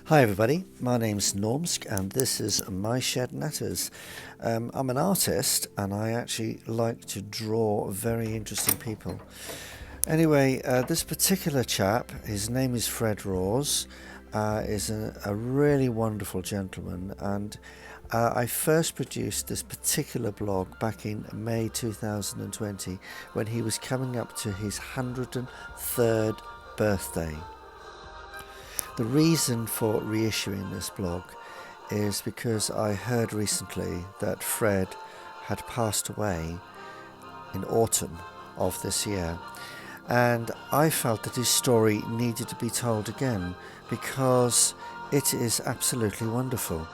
Hi everybody, my name's Normsk and this is My Shed Natters. I'm an artist and I actually like to draw very interesting people. Anyway, this particular chap, his name is Fred Rawes, is a really wonderful gentleman, and I first produced this particular blog back in May 2020 when he was coming up to his 103rd birthday. The reason for reissuing this blog is because I heard recently that Fred had passed away in autumn of this year, and I felt that his story needed to be told again because it is absolutely wonderful.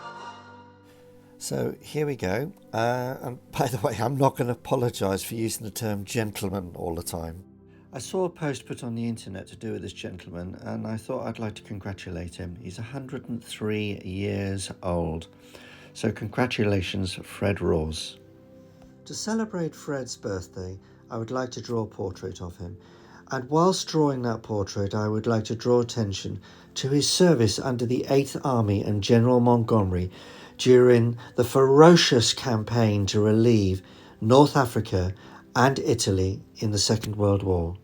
So here we go, and by the way, I'm not going to apologise for using the term gentleman all the time. I saw a post put on the internet to do with this gentleman and I thought I'd like to congratulate him. He's 103 years old. So congratulations, Fred Rawes. To celebrate Fred's birthday, I would like to draw a portrait of him. And whilst drawing that portrait, I would like to draw attention to his service under the 8th Army and General Montgomery during the ferocious campaign to relieve North Africa and Italy in the Second World War.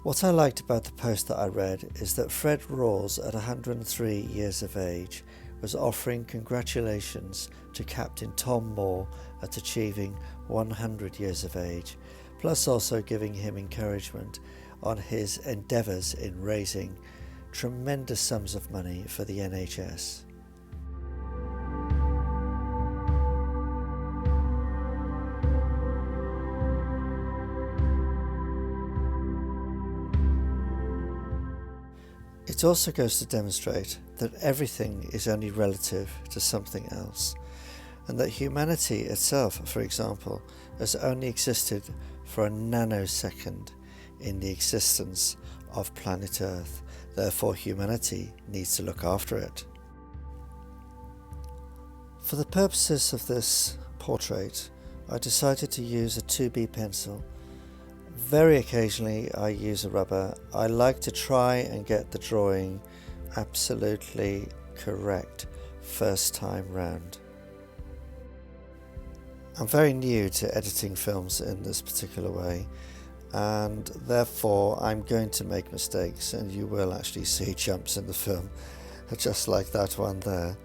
What I liked about the post that I read is that Fred Rawes, at 103 years of age, was offering congratulations to Captain Tom Moore at achieving 100 years of age, plus also giving him encouragement on his endeavours in raising tremendous sums of money for the NHS. It also goes to demonstrate that everything is only relative to something else, and that humanity itself, for example, has only existed for a nanosecond in the existence of planet Earth. Therefore, humanity needs to look after it. For the purposes of this portrait, I decided to use a 2B pencil. Very occasionally I use a rubber. I like to try and get the drawing absolutely correct first time round. I'm very new to editing films in this particular way, and therefore I'm going to make mistakes, and you will actually see jumps in the film, just like that one there.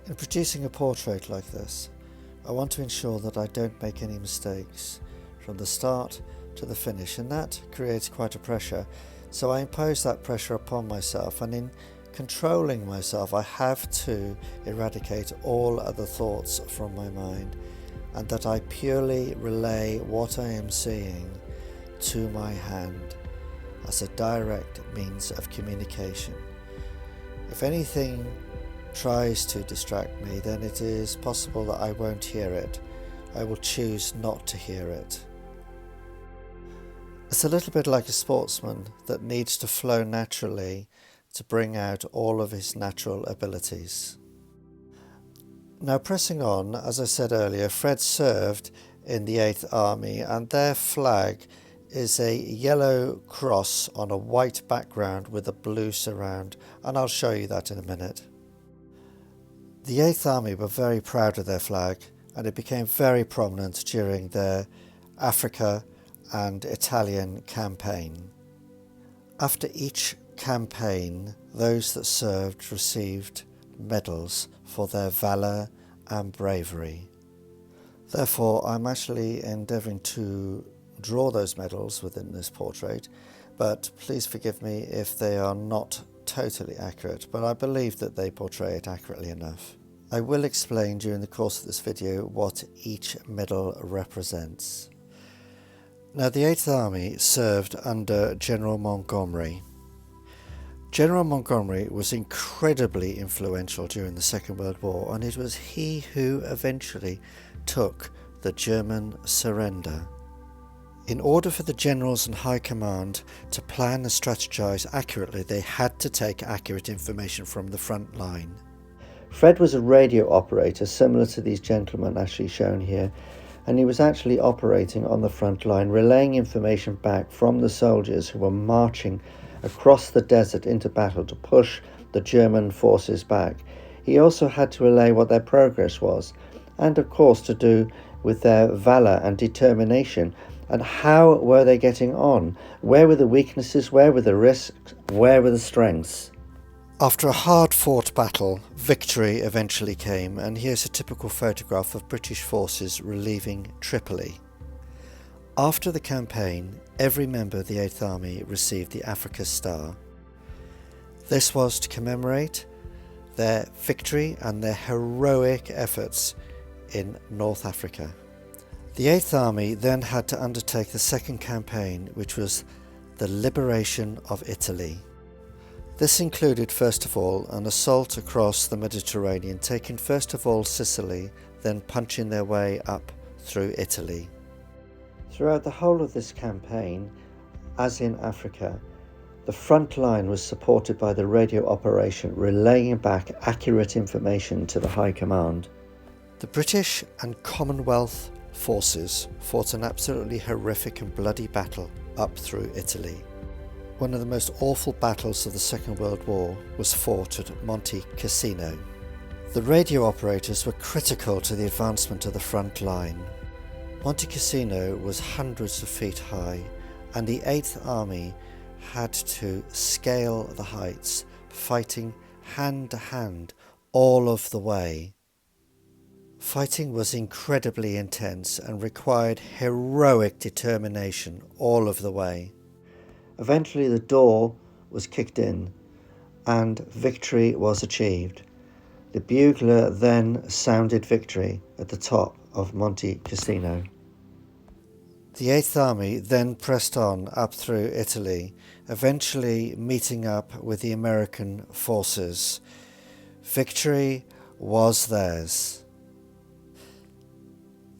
In producing a portrait like this, I want to ensure that I don't make any mistakes from the start to the finish, and that creates quite a pressure. So I impose that pressure upon myself, and in controlling myself I have to eradicate all other thoughts from my mind, and that I purely relay what I am seeing to my hand as a direct means of communication. If anything tries to distract me, then it is possible that I won't hear it. I will choose not to hear it. It's a little bit like a sportsman that needs to flow naturally to bring out all of his natural abilities. Now, pressing on, as I said earlier, Fred served in the 8th Army, and their flag is a yellow cross on a white background with a blue surround, and I'll show you that in a minute. The 8th Army were very proud of their flag, and it became very prominent during their Africa and Italian campaign. After each campaign, those that served received medals for their valour and bravery. Therefore, I'm actually endeavouring to draw those medals within this portrait, but please forgive me if they are not totally accurate, but I believe that they portray it accurately enough. I will explain during the course of this video what each medal represents. Now, the 8th Army served under General Montgomery. General Montgomery was incredibly influential during the Second World War, and it was he who eventually took the German surrender. In order for the generals and high command to plan and strategize accurately, they had to take accurate information from the front line. Fred was a radio operator similar to these gentlemen actually shown here, and he was actually operating on the front line, relaying information back from the soldiers who were marching across the desert into battle to push the German forces back. He also had to relay what their progress was, and of course to do with their valour and determination, and how were they getting on, where were the weaknesses, where were the risks, where were the strengths. After a hard-fought battle, victory eventually came, and here's a typical photograph of British forces relieving Tripoli. After the campaign, every member of the 8th Army received the Africa Star. This was to commemorate their victory and their heroic efforts in North Africa. The 8th Army then had to undertake the second campaign, which was the liberation of Italy. This included, first of all, an assault across the Mediterranean, taking first of all Sicily, then punching their way up through Italy. Throughout the whole of this campaign, as in Africa, the front line was supported by the radio operation, relaying back accurate information to the High Command. The British and Commonwealth forces fought an absolutely horrific and bloody battle up through Italy. One of the most awful battles of the Second World War was fought at Monte Cassino. The radio operators were critical to the advancement of the front line. Monte Cassino was hundreds of feet high, and the 8th Army had to scale the heights, fighting hand to hand all of the way. Fighting was incredibly intense and required heroic determination all of the way. Eventually the door was kicked in and victory was achieved. The bugler then sounded victory at the top of Monte Cassino. The 8th Army then pressed on up through Italy, eventually meeting up with the American forces. Victory was theirs.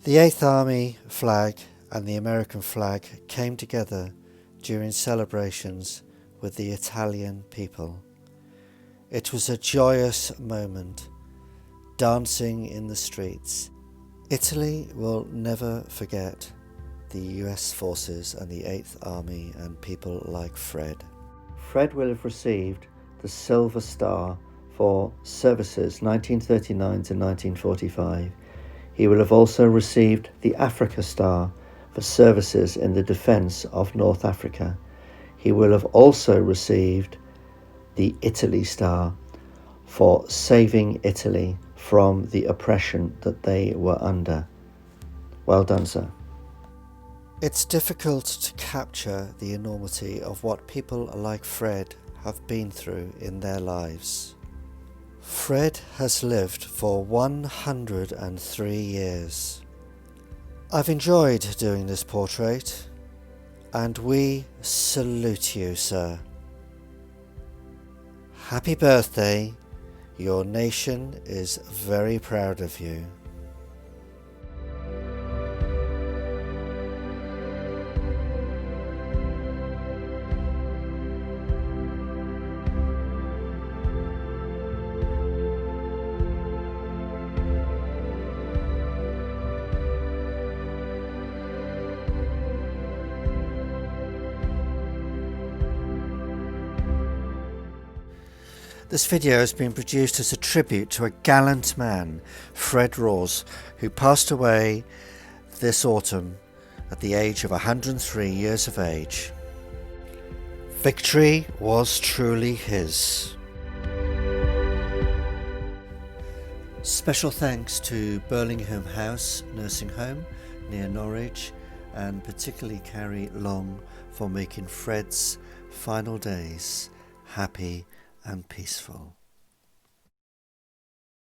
The 8th Army flag and the American flag came together during celebrations with the Italian people. It was a joyous moment, dancing in the streets. Italy will never forget the US forces and the 8th Army and people like Fred. Fred will have received the Silver Star for services 1939 to 1945. He will have also received the Africa Star for services in the defence of North Africa. He will have also received the Italy Star for saving Italy from the oppression that they were under. Well done, sir. It's difficult to capture the enormity of what people like Fred have been through in their lives. Fred has lived for 103 years. I've enjoyed doing this portrait, and we salute you, sir. Happy birthday. Your nation is very proud of you. This video has been produced as a tribute to a gallant man, Fred Rawes, who passed away this autumn at the age of 103 years of age. Victory was truly his. Special thanks to Burlingham House Nursing Home near Norwich, and particularly Carrie Long for making Fred's final days happy and peaceful.